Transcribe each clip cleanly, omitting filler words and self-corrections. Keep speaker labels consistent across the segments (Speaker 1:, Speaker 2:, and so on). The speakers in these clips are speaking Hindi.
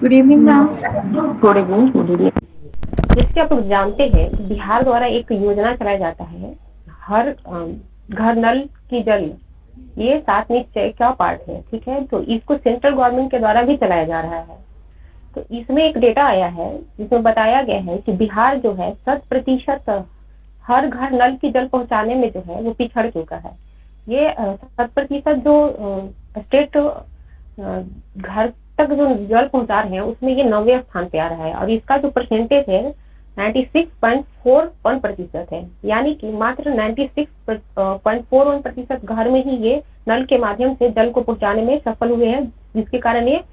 Speaker 1: Good evening ma'am.
Speaker 2: Good evening, good evening. जैसे कि आप लोग जानते हैं कि बिहार द्वारा एक योजना चलाया जाता है, हर घर नल की जल। ये 7 निश्चय का पार्ट है, ठीक है। तो इसको सेंट्रल गवर्नमेंट के द्वारा भी चलाया जा रहा है। तो इसमें एक डेटा आया है जिसमें बताया गया है कि बिहार जो है 100% हर घर नल की जल पहुंचाने में जो है वो पिछड़ चुका है। ये 100% जो स्टेट घर तक जो जल पहुंचा रहे हैं उसमें ये 9वें स्थान पे आ रहा है, और इसका जो परसेंटेज है 96.41% है। यानी कि मात्र 96.41% घर में ही ये नल के माध्यम से जल को पहुंचाने में सफल हुए हैं, जिसके कारण ये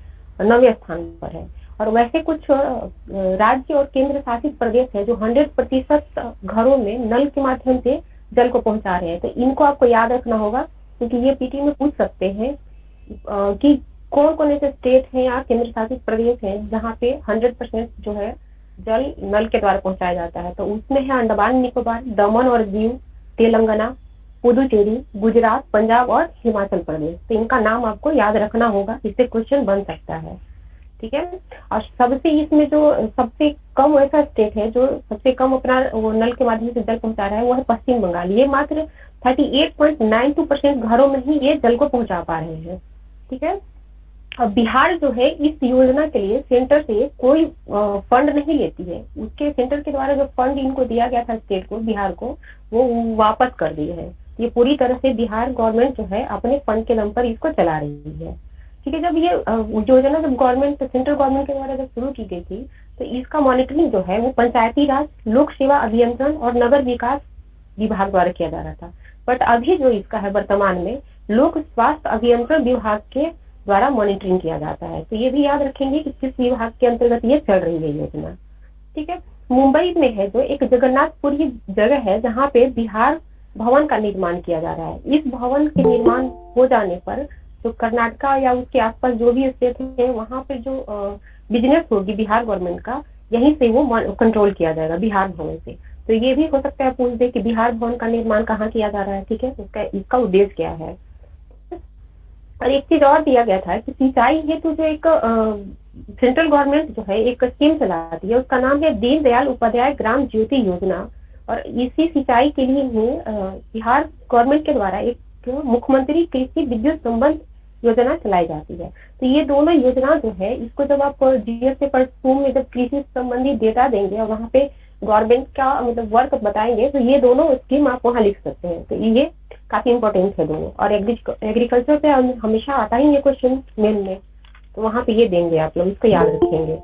Speaker 2: 9वें स्थान पर है। और वैसे कुछ राज्य और केंद्र शासित प्रदेश है जो 100% घरों में नल के माध्यम से जल को पहुंचा रहे हैं। तो इनको आपको याद रखना होगा, क्योंकि ये पीटी में पूछ सकते हैं कि कौन कौन ऐसे स्टेट हैं या केंद्र शासित प्रदेश हैं जहाँ पे 100% जो है जल नल के द्वारा पहुंचाया जाता है। तो उसमें है अंडमान निकोबार, दमन और दीव, तेलंगाना, पुदुचेरी, गुजरात, पंजाब और हिमाचल प्रदेश। तो इनका नाम आपको याद रखना होगा, इससे क्वेश्चन बन सकता है, ठीक है। और सबसे इसमें जो सबसे कम ऐसा स्टेट है जो सबसे कम अपना वो नल के माध्यम से जल पहुंचा रहा है वो है पश्चिम बंगाल। ये मात्र 38.92% घरों में ही ये जल को पहुंचा पा रहे हैं, ठीक है। अब बिहार जो है इस योजना के लिए सेंटर से कोई फंड नहीं लेती है। उसके सेंटर के द्वारा जो फंड इनको दिया गया था स्टेट को, बिहार को, वो वापस कर दिए है। ये पूरी तरह से बिहार गवर्नमेंट जो है अपने फंड के दम पर इसको चला रही है, ठीक है। जब ये योजना जब गवर्नमेंट सेंट्रल गवर्नमेंट के द्वारा जब शुरू की गई थी तो इसका मॉनिटरिंग जो है वो पंचायती राज, लोक सेवा अभियंत्रण और नगर विकास विभाग द्वारा किया जा रहा था। बट अभी जो इसका है वर्तमान में लोक स्वास्थ्य अभियंत्रण विभाग के द्वारा मॉनिटरिंग किया जाता है। तो ये भी याद रखेंगे कि किस विभाग के अंतर्गत ये चल रही है योजना, ठीक है। मुंबई में है जो एक जगन्नाथपुरी जगह है जहाँ पे बिहार भवन का निर्माण किया जा रहा है। इस भवन के निर्माण हो जाने पर जो कर्नाटका या उसके आसपास जो भी स्टेट है वहाँ पे जो बिजनेस होगी बिहार गवर्नमेंट का, यहीं से वो कंट्रोल किया जाएगा बिहार भवन से। तो ये भी हो सकता है पूछ दे कि बिहार भवन का निर्माण कहाँ किया जा रहा है, ठीक है, इसका उद्देश्य क्या है। और एक चीज और दिया गया था कि सिंचाई हेतु जो एक सेंट्रल गवर्नमेंट जो है एक स्कीम चलाती है, उसका नाम है दीनदयाल उपाध्याय ग्राम ज्योति योजना। और इसी सिंचाई के लिए ही बिहार गवर्नमेंट के द्वारा एक मुख्यमंत्री कृषि विद्युत संबंध योजना चलाई जाती है। तो ये दोनों योजना जो है इसको जब आप जीएस पेपर 2 में जब कृषि संबंधी डेटा देंगे और वहाँ पे गवर्नमेंट का मतलब वर्क बताएंगे तो ये दोनों स्कीम आप वहाँ लिख सकते हैं। तो ये काफी इंपॉर्टेंट है दोनों। और एग्रीकल्चर पे हमेशा आता ही है क्वेश्चन मेन में, तो वहाँ पे ये देंगे, आप लोग इसको याद रखेंगे,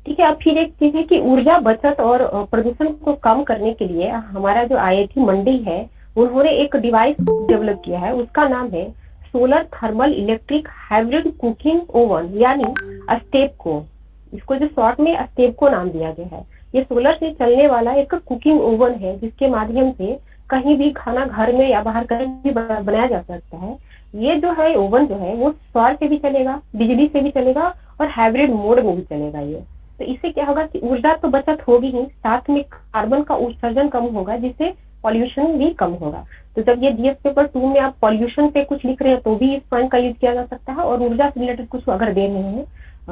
Speaker 2: ठीक है। अब फिर एक चीज है कि ऊर्जा बचत और प्रदूषण को कम करने के लिए हमारा जो आईआईटी मंडी है उन्होंने एक डिवाइस डेवलप किया है, उसका नाम है solar thermal electric hybrid cooking oven, यानी स्टेपको। इसको जो शॉर्ट में स्टेपको नाम दिया गया है। ये सोलर से चलने वाला एक कुकिंग ओवन है जिसके माध्यम से कहीं भी खाना घर में या बाहर कहीं भी बनाया जा सकता है। ये जो है ओवन जो है वो सौर से भी चलेगा, बिजली से भी चलेगा और हाइब्रिड मोड में भी चलेगा ये। तो इससे क्या होगा कि ऊर्जा तो बचत होगी ही, साथ में कार्बन का उत्सर्जन कम होगा जिससे पॉल्यूशन भी कम होगा। तो जब ये जीएस पेपर 2 में आप पॉल्यूशन पे कुछ लिख रहे हैं तो भी इस पॉइंट का यूज किया जा सकता है, और ऊर्जा से रिलेटेड कुछ अगर दे रहे हैं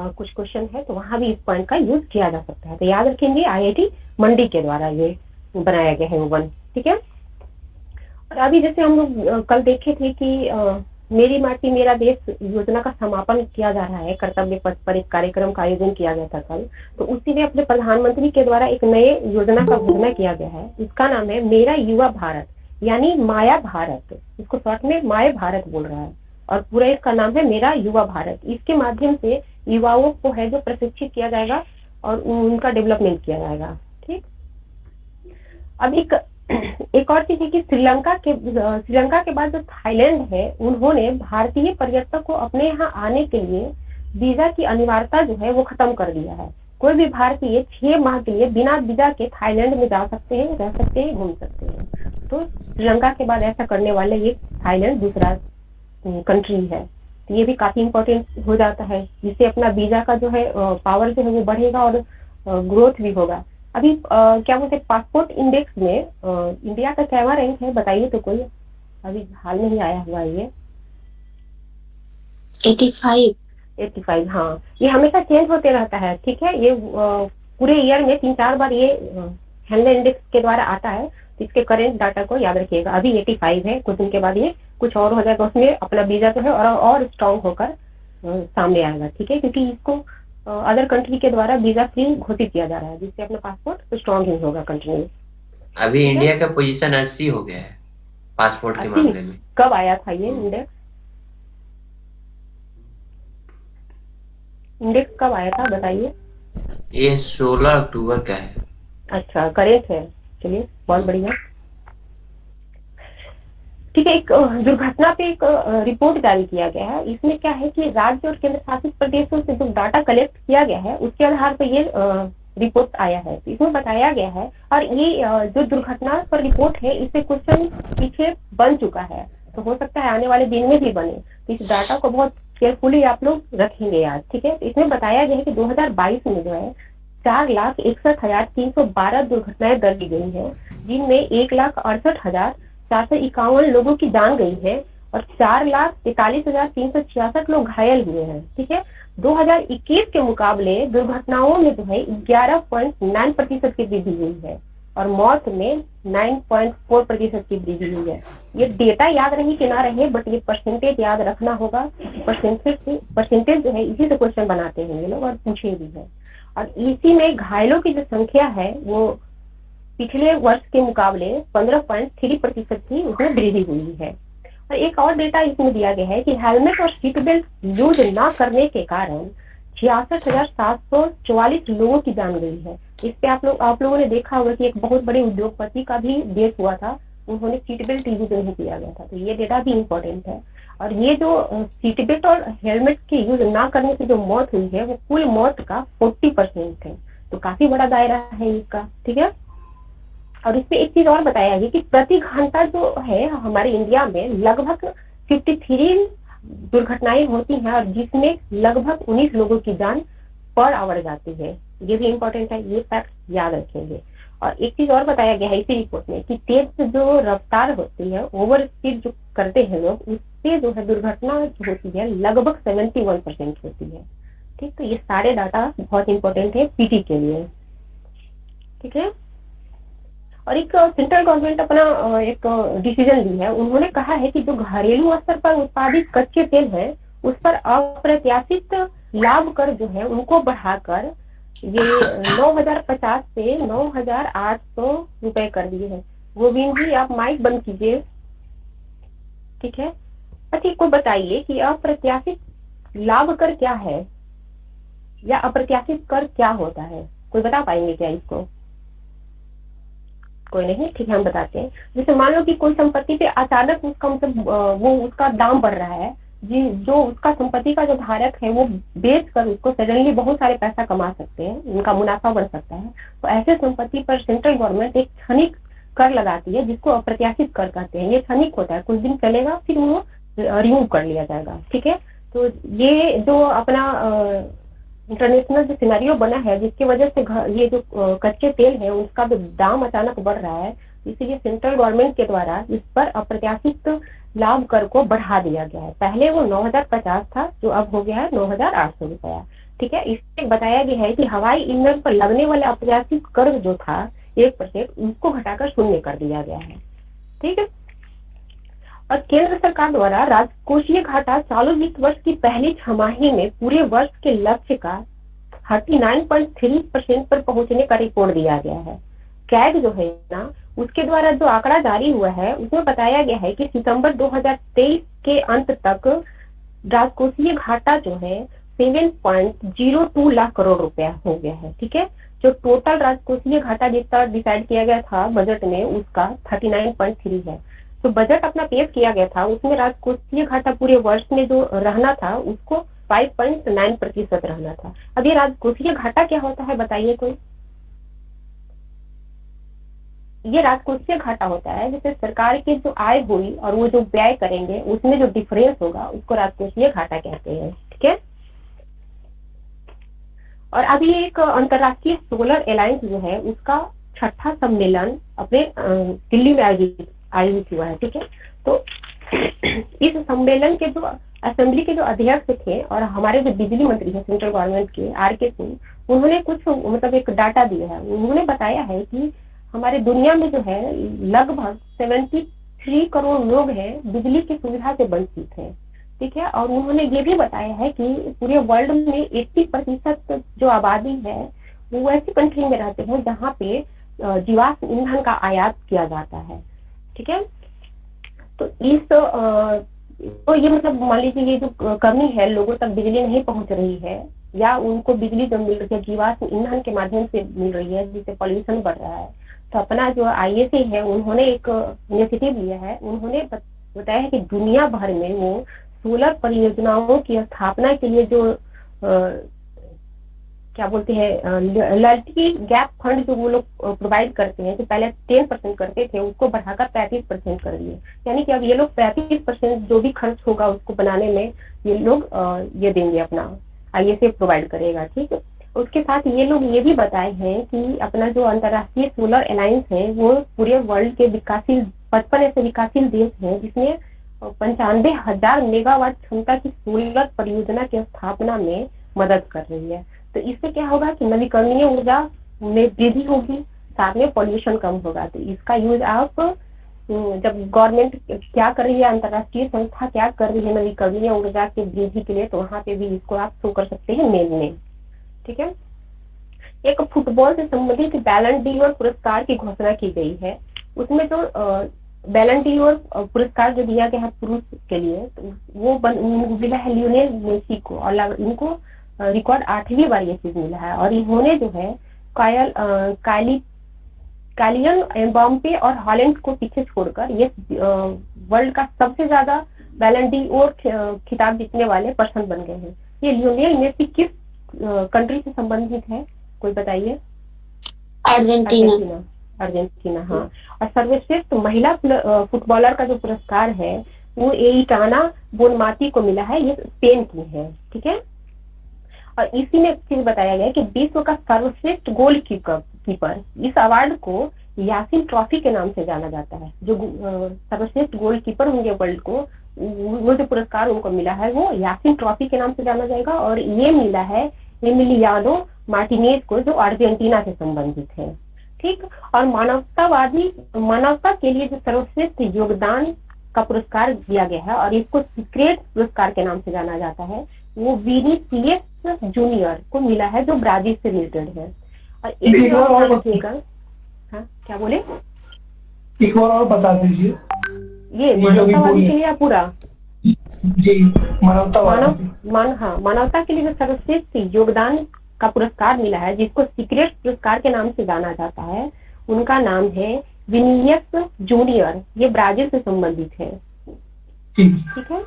Speaker 2: कुछ क्वेश्चन है तो वहां भी इस पॉइंट का यूज किया जा सकता है। तो याद रखेंगे आईआईटी मंडी के द्वारा ये बनाया गया है ओवन, ठीक है। और अभी जैसे हम लोग कल देखे थे कि मेरी माटी मेरा देश योजना का समापन किया जा रहा है, कर्तव्य पथ पर एक कार्यक्रम का आयोजन किया गया था कल। तो उसी में अपने प्रधानमंत्री के द्वारा एक नए योजना का घोषणा किया गया है। इसका नाम है मेरा युवा भारत, यानी माया भारत। इसको शॉर्ट में माया भारत बोल रहा है, और पूरा इसका नाम है मेरा युवा भारत। इसके माध्यम से युवाओं को है जो प्रशिक्षित किया जाएगा और उनका डेवलपमेंट किया जाएगा, ठीक। अब एक और चीज है कि श्रीलंका के बाद जो थाईलैंड है उन्होंने भारतीय पर्यटक को अपने यहाँ आने के लिए वीजा की अनिवार्यता जो है वो खत्म कर दिया है। कोई भी भारतीय 6 माह के लिए बिना वीजा के थाईलैंड में जा सकते हैं, रह सकते हैं, घूम सकते हैं। तो श्रीलंका के बाद ऐसा करने वाले ये थाईलैंड दूसरा कंट्री है। तो ये भी काफी इंपॉर्टेंट हो जाता है, जिससे अपना वीजा का जो है पावर जो है वो बढ़ेगा और ग्रोथ भी होगा। अभी क्या बोलते हैं पासपोर्ट इंडेक्स में इंडिया का क्या रैंक है बताइए तो कोई, अभी हाल में ही आया हुआ है ये।
Speaker 1: 85।
Speaker 2: 85, हाँ, ये हमेशा चेंज होते रहता है, ठीक है। ये पूरे ईयर में 3-4 बार ये हेनले इंडेक्स के द्वारा आता है, तो इसके करेंट डाटा को याद रखिएगा। अभी 85 है, कुछ दिन के बाद ये कुछ और हो जाएगा, उसमें अपना वीजा जो है और स्ट्रांग होकर सामने आएगा, ठीक है, क्योंकि इसको अदर कंट्री के द्वारा वीजा फ्री घोषित किया जा रहा है, जिससे अपना पासपोर्ट स्ट्रांग ही होगा कंटिन्यू।
Speaker 1: अभी इंडिया का पोजीशन 80 हो गया है पासपोर्ट के
Speaker 2: 80
Speaker 1: मामले में।
Speaker 2: कब आया था ये
Speaker 1: हम्म,
Speaker 2: इंडेक्स? इंडेक्स कब आया था बताइए?
Speaker 1: ये 16 अक्टूबर का है।
Speaker 2: अच्छा, करेक्ट है, चलिए बहुत
Speaker 1: हम्म,
Speaker 2: बढ़िया। ठीक है, एक दुर्घटना पे एक रिपोर्ट जारी किया गया है। इसमें क्या है कि राज्य और केंद्र शासित प्रदेशों से जो डाटा कलेक्ट किया गया है उसके आधार पर ये रिपोर्ट आया है। तो इसमें बताया गया है, और ये जो दुर्घटना पर रिपोर्ट है इससे क्वेश्चन पीछे बन चुका है, तो हो सकता है आने वाले दिन में भी बने। तो इस डाटा को बहुत केयरफुली आप लोग रखेंगे याद, ठीक है। तो इसमें बताया गया है कि 2022 में जो है 4,61,312 दुर्घटनाएं दर्ज की गई हैं, जिनमें 1,68,451 लोगों की जान गई है और 4,43,366 लोग घायल हुए हैं, ठीक है। 2021 के मुकाबले दुर्घटनाओं में जो है 11.9% की वृद्धि हुई है और मौत में 9.4% की वृद्धि हुई है। ये डेटा याद रही कि ना रहे, बट ये परसेंटेज याद रखना होगा। परसेंटेज जो है इसी से क्वेश्चन बनाते हैं ये लोग और पूछे भी है। और इसी में घायलों की जो संख्या है वो पिछले वर्ष के मुकाबले 15.3% की उसमें वृद्धि हुई है। और एक और डेटा इसमें दिया गया है कि हेलमेट और सीट बेल्ट यूज न करने के कारण 66,744 लोगों की जान गई है। इस पे आप लोगों ने देखा होगा कि एक बहुत बड़े उद्योगपति का भी डेथ हुआ था, उन्होंने सीट बेल्ट यूज नहीं किया गया था। तो ये डेटा भी इम्पोर्टेंट है। और ये जो सीट बेल्ट और हेलमेट के यूज ना करने से जो मौत हुई है वो कुल मौत का 40% है, तो काफी बड़ा दायरा है इसका, ठीक है। और इसमें एक चीज और बताया गया कि प्रति घंटा जो है हमारे इंडिया में लगभग 53 दुर्घटनाएं होती हैं, और जिसमें लगभग 19 लोगों की जान पर आवर जाती है। ये भी इम्पोर्टेंट है, ये फैक्ट याद रखेंगे। और एक चीज और बताया गया है इसी रिपोर्ट में कि तेज जो रफ्तार होती है, ओवर स्पीड जो करते हैं लोग, उससे जो है दुर्घटना जो होती है लगभग 71% होती है, ठीक। तो ये सारे डाटा बहुत इंपॉर्टेंट है पीटी के लिए, ठीक है। और एक सेंट्रल गवर्नमेंट अपना एक डिसीजन ली है। उन्होंने कहा है कि जो घरेलू स्तर पर उत्पादित कच्चे तेल है उस पर अप्रत्याशित लाभ कर जो है उनको बढ़ाकर ये 9,050 से 9,800 रुपए कर दिए हैं। गोविंद जी आप माइक बंद कीजिए, ठीक है। अच्छा, को बताइए कि अप्रत्याशित लाभ कर क्या है, या अप्रत्याशित कर क्या होता है? कोई बता पाएंगे क्या इसको? कोई नहीं, ठीक है, हम बताते हैं। जैसे मान लो कि कोई संपत्ति पे अचानक उसका मतलब वो उसका दाम बढ़ रहा है, जी, जो उसका संपत्ति का जो धारक है वो बेच कर उसको सडनली बहुत सारे पैसा कमा सकते हैं, उनका मुनाफा बढ़ सकता है। तो ऐसे संपत्ति पर सेंट्रल गवर्नमेंट एक क्षणिक कर लगाती है जिसको अप्रत्याशित कर कहते हैं। ये क्षणिक होता है, कुछ दिन चलेगा फिर वो रिमूव कर लिया जाएगा, ठीक है। तो ये जो अपना इंटरनेशनल जो सिनेरियो बना है जिसकी वजह से ये जो कच्चे तेल है उसका जो दाम अचानक बढ़ रहा है, इसीलिए सेंट्रल गवर्नमेंट के द्वारा इस पर अप्रत्याशित लाभ कर को बढ़ा दिया गया है। पहले वो 9,050 था, जो अब हो गया है 9,800 रुपया, ठीक है। इसमें बताया गया है कि हवाई ईंधन पर लगने वाले अप्रत्याशित कर जो था 1%, उसको घटाकर शून्य कर दिया गया है, ठीक है। और केंद्र सरकार द्वारा राजकोषीय घाटा चालू वित्त वर्ष की पहली छमाही में पूरे वर्ष के लक्ष्य का 39.3% पर पहुंचने का रिपोर्ट दिया गया है। कैग जो है ना, उसके द्वारा जो आंकड़ा जारी हुआ है उसमें बताया गया है कि सितंबर 2023 के अंत तक राजकोषीय घाटा जो है 7.02 लाख करोड़ रुपया हो गया है, ठीक है। जो टोटल राजकोषीय घाटा जितना डिसाइड किया गया था बजट में उसका 39.3 है। तो बजट अपना पेश किया गया था, उसमें राजकोषीय घाटा पूरे वर्ष में जो रहना था उसको 5.9% रहना था। अब ये राजकोषीय घाटा क्या होता है बताइए कोई? ये राजकोषीय घाटा होता है जैसे सरकार की जो आय हुई और वो जो व्यय करेंगे उसमें जो डिफरेंस होगा उसको राजकोषीय घाटा कहते हैं, ठीक है। और अभी एक अंतरराष्ट्रीय सोलर अलायंस जो है उसका 6ठा सम्मेलन अपने दिल्ली में आयोजित हुआ है, ठीक है। तो इस सम्मेलन के जो असेंबली के जो अध्यक्ष थे और हमारे जो बिजली मंत्री हैं सेंट्रल गवर्नमेंट के R.K. सिंह, उन्होंने कुछ मतलब एक डाटा दिया है। उन्होंने बताया है कि हमारे दुनिया में जो है लगभग 73 करोड़ लोग हैं बिजली की सुविधा से वंचित हैं, ठीक है। और उन्होंने ये भी बताया है कि पूरे वर्ल्ड में 80% जो आबादी है वो ऐसी कंट्री में रहते हैं जहाँ पे जीवाश्म ईंधन का आयात किया जाता है, ठीक है। तो तो ये मतलब मान लीजिए ये जो कमी है, लोगों तक बिजली नहीं पहुंच रही है या उनको बिजली जो मिल रही है जीवाश्म ईंधन के माध्यम से मिल रही है, जिससे पॉल्यूशन बढ़ रहा है। तो अपना जो IAC है उन्होंने एक इनिशिएटिव लिया है। उन्होंने बताया है कि दुनिया भर में वो सोलर परियोजनाओं की स्थापना के लिए जो क्या बोलते हैं लॉयल्टी गैप फंड जो वो लोग प्रोवाइड करते हैं, जो पहले 10% करते थे उसको बढ़ाकर 35% कर दिए। यानी कि अब ये लोग 35% जो भी खर्च होगा उसको बनाने में ये लोग ये देंगे, अपना IAC प्रोवाइड करेगा, ठीक है। उसके साथ ये लोग ये भी बताए हैं कि अपना जो अंतर्राष्ट्रीय सोलर अलायंस है वो पूरे वर्ल्ड के विकासशील 55 ऐसे विकासशील देश हैं जिसमें 95,000 मेगावाट क्षमता की सोलर परियोजना की स्थापना में मदद कर रही है। तो इससे क्या होगा कि नवीकरणीय ऊर्जा में वृद्धि होगी, साथ में पॉल्यूशन कम होगा। तो इसका यूज आप जब गवर्नमेंट क्या कर रही है, अंतर्राष्ट्रीय संस्था क्या कर रही है नवीकरणीय ऊर्जा की वृद्धि के लिए, तो वहां पे भी इसको आप शो कर सकते हैं मेल में, ठीक है। एक फुटबॉल से संबंधित बैलन डी और पुरस्कार की घोषणा की गई है। उसमें जो बैलन डी और पुरस्कार जो दिया गया है पुरुष के लिए, तो वो मिला है लियोनेल मेसी को, और इनको रिकॉर्ड 8वीं बार ये चीज मिला है। और इन्होंने जो है कालियन एम्बाम्पे और हॉलैंड को पीछे छोड़कर ये वर्ल्ड का सबसे ज्यादा बैलन डी और खिताब जीतने वाले पर्सन बन गए हैं। ये लियोनेल मेसी किस कंट्री से संबंधित है, कोई बताइए?
Speaker 3: अर्जेंटीना।
Speaker 2: अर्जेंटीना, हाँ। और सर्वश्रेष्ठ महिला फुटबॉलर का जो पुरस्कार है वो एइटाना बोनमाती को मिला है, ये स्पेन की है, ठीक है। और इसी में चीज बताया गया कि विश्व का सर्वश्रेष्ठ गोल कीपर, इस अवार्ड को यासिन ट्रॉफी के नाम से जाना जाता है। जो सर्वश्रेष्ठ गोल कीपर होंगे वर्ल्ड को, वो जो पुरस्कार उनको मिला है वो यासिन ट्रॉफी के नाम से जाना जाएगा। और ये मिला है एमिलियानो मार्टिनेज को, जो अर्जेंटीना से संबंधित है, ठीक। और मानवता के लिए जो सर्वश्रेष्ठ योगदान का पुरस्कार दिया गया है और इसको सीक्रेट पुरस्कार के नाम से जाना जाता है, वो विनीसियस जूनियर को मिला है, जो ब्राजील से रिलेटेड है। और एक और रखिएगा, हाँ क्या बोले?
Speaker 4: एक और बता दीजिए।
Speaker 2: ये मानवतावादी के लिए या पूरा?
Speaker 4: जी,
Speaker 2: मानवता के लिए जो सर्वश्रेष्ठ योगदान का पुरस्कार मिला है, जिसको सीक्रेट पुरस्कार के नाम से जाना जाता है, उनका नाम है विनीसियस जूनियर। ये ब्राजील से संबंधित है, ठीक है।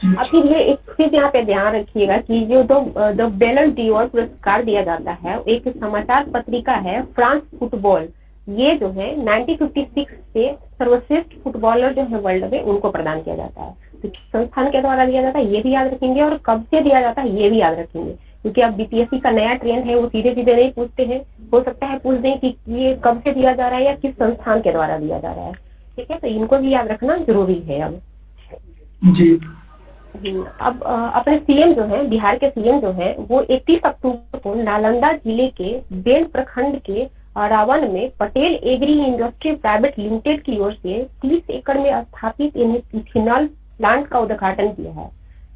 Speaker 2: अब फिर ये एक चीज यहाँ पे ध्यान रखिएगा कि जो दो बैलन डी और पुरस्कार दिया जाता है, एक समाचार पत्रिका है फ्रांस फुटबॉल, ये जो है 1956 से सर्वश्रेष्ठ फुटबॉलर जो है वर्ल्ड में उनको प्रदान किया जाता है। तो संस्थान के द्वारा दिया जाता है, ये भी याद रखेंगे, और कब से दिया जाता है ये भी याद रखेंगे, क्योंकि अब BPSC का नया ट्रेंड है, वो सीधे सीधे नहीं पूछते हैं, हो सकता है पूछ दें कि ये कब से दिया जा रहा है या किस संस्थान के द्वारा दिया जा रहा है, ठीक है। तो इनको भी याद रखना जरूरी है। अब
Speaker 4: जी,
Speaker 2: अब अपने CM जो है, बिहार के CM जो है, वो 31 अक्टूबर को नालंदा जिले के बेल प्रखंड के रावण में Patel agri industry private limited की ओर से 30 एकड़ में स्थापित इथेनॉल प्लांट का उद्घाटन किया है,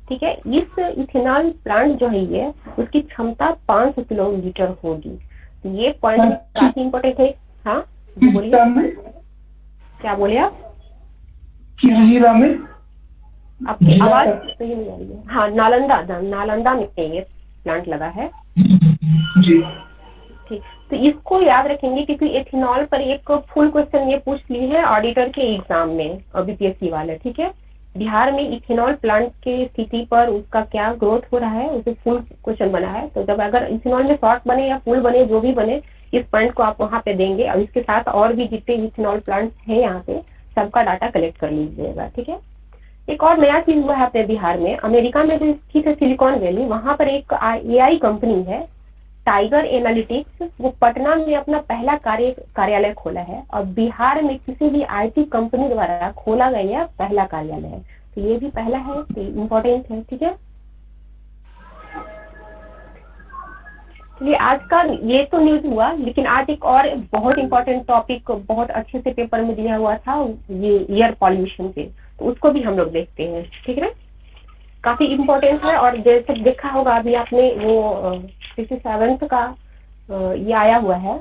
Speaker 2: ठीक है। इस इथेनॉल प्लांट जो है ये, उसकी क्षमता 500 किलोलीटर होगी। तो ये पॉइंट काफी इम्पोर्टेंट है। हाँ बोलिए, क्या बोले आप?
Speaker 4: किस जिला में?
Speaker 2: आपकी आवाज सही नहीं आ रही है। हाँ, नालंदा में ये प्लांट लगा है,
Speaker 4: जी,
Speaker 2: ठीक। तो इसको याद रखेंगे क्योंकि एथेनॉल पर एक फुल क्वेश्चन ये पूछ ली है ऑडिटर के एग्जाम में, BPSC वाले, ठीक है। बिहार में इथेनॉल प्लांट की स्थिति पर उसका क्या ग्रोथ हो रहा है, उसे फुल क्वेश्चन बना है। तो जब अगर इथेनॉल में शॉर्ट बने या फुल बने, जो भी बने, इस पॉइंट को आप वहाँ पे देंगे। और इसके साथ और भी जितने इथेनॉल प्लांट है यहाँ पे, सबका डाटा कलेक्ट कर लीजिएगा, ठीक है। एक और नया चीज हुआ है अपने बिहार में, अमेरिका में जो स्थित है सिलिकॉन वैली, वहां पर एक AI कंपनी है टाइगर एनालिटिक्स, वो पटना में अपना पहला कार्यालय खोला है। और बिहार में किसी भी IT कंपनी द्वारा खोला गया पहला कार्यालय है। तो ये भी पहला है, तो इम्पोर्टेंट है। ठीक है, चलिए आज का ये तो न्यूज हुआ, लेकिन आज एक और बहुत इंपॉर्टेंट टॉपिक बहुत अच्छे से पेपर में दिया हुआ था, ये एयर पॉल्यूशन पे, तो उसको भी हम लोग देखते हैं। ठीक है, काफी इम्पोर्टेंट है। और जैसे देखा होगा अभी आपने वो 67th का ये आया हुआ है,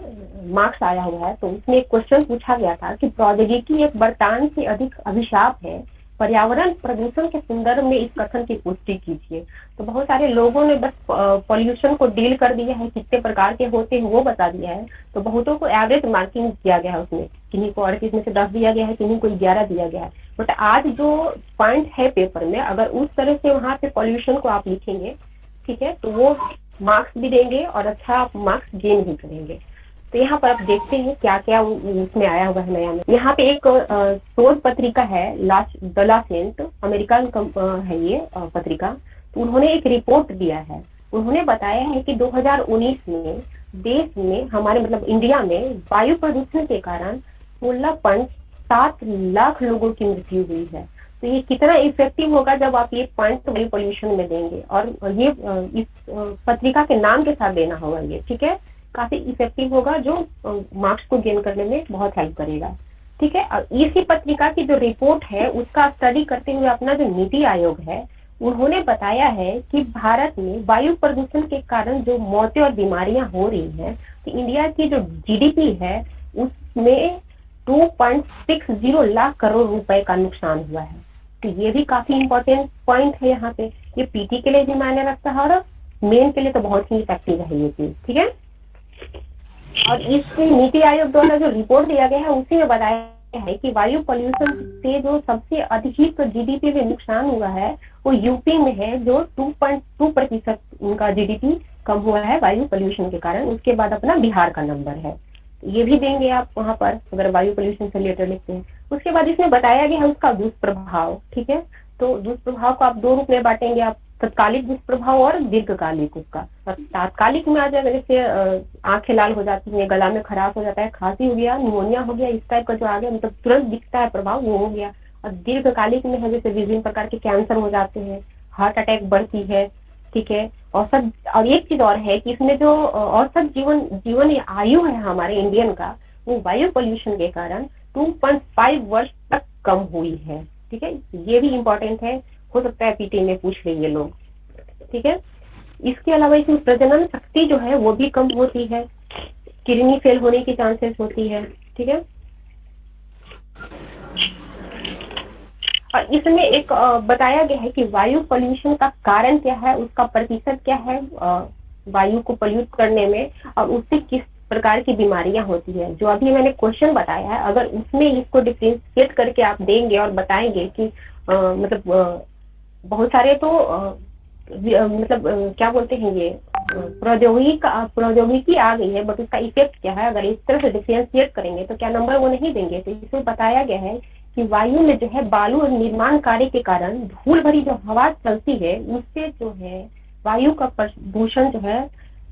Speaker 2: मार्क्स आया हुआ है, तो उसमें एक क्वेश्चन पूछा गया था कि प्रौद्योगिकी एक वरदान से अधिक अभिशाप है, पर्यावरण प्रदूषण के संदर्भ में इस कथन की पुष्टि कीजिए। तो बहुत सारे लोगों ने बस पॉल्यूशन को डील कर दिया है, कितने प्रकार के होते हैं वो बता दिया है, तो बहुतों को एवरेज मार्किंग किया गया है उसमें, किन्हीं को 38 में से 10 दिया गया है, किन्हीं को 11 दिया गया है। बट आज जो पॉइंट है पेपर में, अगर उस तरह से वहाँ पे पॉल्यूशन को आप लिखेंगे, ठीक है, तो वो मार्क्स भी देंगे और अच्छा आप मार्क्स गेन भी करेंगे। तो यहाँ पर आप देखते हैं क्या क्या उसमें आया हुआ है नया में। यहाँ पे एक शोध पत्रिका है द लासेंट, अमेरिकन है ये पत्रिका। तो उन्होंने एक रिपोर्ट दिया है, उन्होंने बताया है कि 2019 में देश में, हमारे मतलब इंडिया में, वायु प्रदूषण के कारण 16.7 लाख लोगों की मृत्यु हुई है। तो ये कितना इफेक्टिव होगा जब आप ये पॉइंट वायु पॉल्यूशन में देंगे, और ये इस पत्रिका के नाम के साथ देना होगा ये। ठीक है, काफी इफेक्टिव होगा, जो मार्क्स को गेन करने में बहुत हेल्प करेगा। ठीक है, और इसी पत्रिका की जो रिपोर्ट है उसका स्टडी करते हुए अपना जो नीति आयोग है, उन्होंने बताया है कि भारत में वायु प्रदूषण के कारण जो मौतें और बीमारियां हो रही हैं, तो इंडिया की जो जीडीपी है उसमें 2.60 लाख करोड़ रुपए का नुकसान हुआ है। तो ये भी काफी इंपॉर्टेंट पॉइंट है यहाँ पे, ये पीटी के लिए भी मायने रखता है और मेन के लिए तो बहुत ही इफेक्टिव है ये चीज। ठीक है, और इस नीति आयोग द्वारा जो रिपोर्ट दिया गया है उसी में बताया है कि वायु पॉल्यूशन से जो सबसे अधिक जीडीपी में नुकसान हुआ है वो यूपी में है, जो 2.2% उनका जीडीपी कम हुआ है वायु पॉल्यूशन के कारण। उसके बाद अपना बिहार का नंबर है, ये भी देंगे आप वहां पर अगर वायु पॉल्यूशन से रिलेटेड लिखते हैं। उसके बाद इसमें बताया गया है उसका दुष्प्रभाव। ठीक है, तो दुष्प्रभाव को आप 2 रूप में बांटेंगे आप, तत्कालिक दुष्प्रभाव और दीर्घकालिक उसका। और तात्कालिक में आ जाए, जैसे आंखें लाल हो जाती है, गला में खराश हो जाता है, खांसी हो गया, निमोनिया हो गया, इस टाइप का जो आ गया, मतलब तुरंत दिखता है प्रभाव, वो हो गया। और दीर्घकालिक में है जैसे विभिन्न प्रकार के कैंसर हो जाते हैं, हार्ट अटैक बढ़ती है। ठीक है, औसत, और एक चीज और है कि इसमें जो औसत जीवन आयु है हमारे इंडियन का, वो वायु पोल्यूशन के कारण 2.5 वर्ष तक कम हुई है। ठीक है, ये भी इम्पोर्टेंट है, हो सकता है पीटी में पूछ ले ये लोग। ठीक है, इसके अलावा इसमें प्रजनन शक्ति जो है वो भी कम होती है, किडनी फेल होने की चांसेस होती है। ठीक है, और इसमें एक बताया गया है कि वायु पोल्यूशन का कारण क्या है, उसका प्रतिशत क्या है वायु को पोल्यूट करने में, और उससे किस प्रकार की बीमारियां होती है। जो अभी मैंने क्वेश्चन बताया है, अगर उसमें इसको डिफरेंशिएट करके आप देंगे और बताएंगे कि मतलब बहुत सारे तो मतलब क्या बोलते हैं, ये प्रौद्योगिकी आ गई है, बट उसका इफेक्ट क्या है, अगर इस तरह से डिफरेंशिएट करेंगे तो क्या नंबर वो नहीं देंगे। तो इसमें बताया गया है कि वायु में जो है बालू और निर्माण कार्य के कारण धूल भरी जो हवा चलती है, उससे जो है वायु का प्रदूषण जो है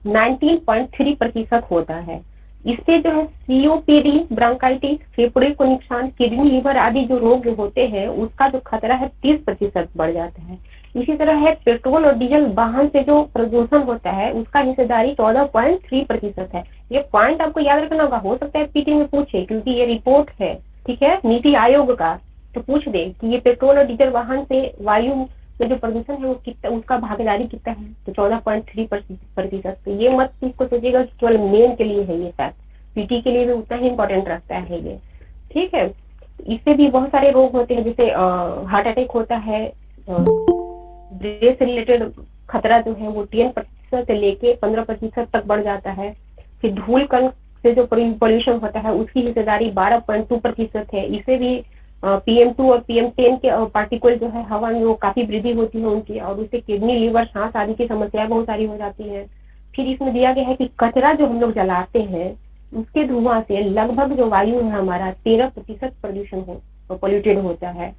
Speaker 2: 19.3% होता है। इससे जो है सीओपीडी, ब्रोंकाइटिस, फेफड़े को नुकसान, किडनी, लीवर आदि जो रोग होते हैं उसका जो खतरा है 30% बढ़ जाता है। इसी तरह है पेट्रोल और डीजल वाहन से जो प्रदूषण होता है उसका हिस्सेदारी 14.3% है। ये पॉइंट आपको याद रखना होगा, हो सकता है पीटी में पूछे, क्योंकि ये रिपोर्ट है, ठीक है, नीति आयोग का, तो पूछ दे कि ये पेट्रोल और डीजल वाहन से वायु में जो प्रदूषण है वो कितना, उसका भागीदारी कितना है, तो 14.3%। तो ये मत इसको सोचिएगा कि केवल मेन के लिए है ये फैक्ट, पीटी के लिए भी उतना ही इम्पोर्टेंट रखता है ये। ठीक है, इससे भी बहुत सारे रोग होते हैं, जैसे हार्ट अटैक होता है, ब्रेन से रिलेटेड खतरा जो है वो 10% से लेके 15% तक बढ़ जाता है। फिर धूल कण से जो पोल्यूशन होता है उसकी हिस्सेदारी 12.2% है। इसे भी PM2 और PM10 के पार्टिकल जो है हवा में वो काफी वृद्धि होती है उनकी, और उससे किडनी, लीवर, सांस आदि की समस्याएं बहुत सारी हो जाती हैं। फिर इसमें दिया गया है कि कचरा जो हम लोग जलाते हैं उसके धुआं से लगभग जो वायु है हमारा 13% प्रदूषण पोल्यूटेड होता है।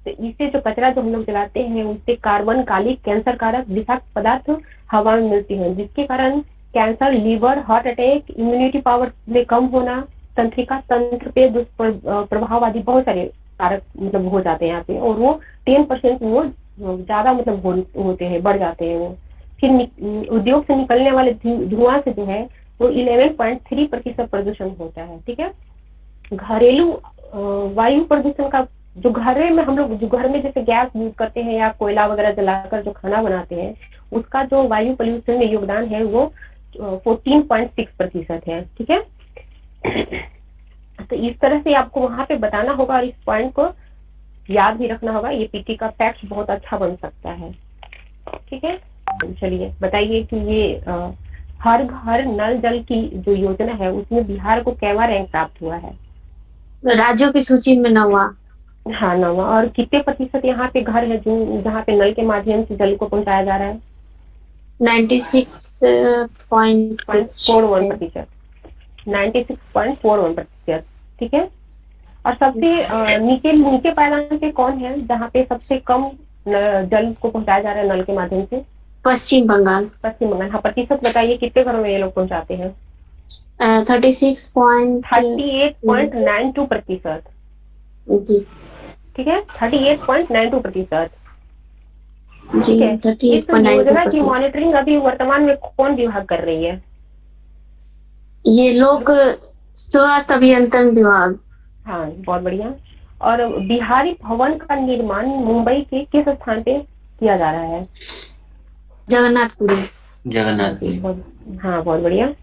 Speaker 2: तो इससे जो कचरा जो हम लोग जलाते हैं उससे कार्बन, काली, कैंसर कारक विषाक्त पदार्थ हवा में मिलती है, जिसके कारण cancer, liver, heart attack, immunity power में कम होना, तंत्रिका तंत्र पे दुष्प्रभाव आदि बहुत सारे कारक मतलब हो जाते हैं यहाँ पे, और वो 10% वो ज्यादा मतलब होते हैं, बढ़ जाते हैं वो। फिर उद्योग से निकलने वाले धुआं से जो है वो 11.3% प्रदूषण होता है। ठीक है। घरेलू वायु प्रदूषण का, जो घरे में हम लोग जो घर में जैसे गैस यूज करते हैं या कोयला वगैरह जलाकर जो खाना बनाते हैं, उसका जो वायु पोल्यूशन में योगदान है वो 14.6% है। ठीक है। तो इस तरह से आपको वहां पे बताना होगा और इस पॉइंट को याद भी रखना होगा। ये पीटी का फैक्ट बहुत अच्छा बन सकता है। ठीक है। चलिए बताइए कि ये हर घर नल जल की जो योजना है उसमें बिहार को कैवा रैंक प्राप्त हुआ है?
Speaker 3: राज्यों की सूची में 9वां।
Speaker 2: हाँ, 9वां। और कितने प्रतिशत यहाँ पे घर है जो जहाँ पे नल के माध्यम से जल को पहुंचाया जा रहा है?
Speaker 3: 96.41%।
Speaker 2: 96.41%। ठीक है। और सबसे नीचे नीचे पायदान पे कौन है जहाँ पे सबसे कम जल को पहुंचाया जा रहा है नल के माध्यम से?
Speaker 3: पश्चिम बंगाल।
Speaker 2: पश्चिम बंगाल। हाँ, प्रतिशत बताइए कितने घरों में ये लोग पहुंचाते हैं? 38.92%।
Speaker 3: जी
Speaker 2: ठीक है। 38.92%।
Speaker 3: जी।
Speaker 2: ठीक है। इस योजना की
Speaker 3: 38.92%।
Speaker 2: मॉनिटरिंग अभी वर्तमान में कौन विभाग कर रही है?
Speaker 3: ये लोक स्वास्थ्य अभियंत्रण विभाग।
Speaker 2: हाँ, बहुत बढ़िया। और बिहारी भवन का निर्माण मुंबई के किस स्थान पे किया जा रहा है?
Speaker 3: जगन्नाथपुरी।
Speaker 1: जगन्नाथपुरी।
Speaker 2: हाँ, बहुत बढ़िया।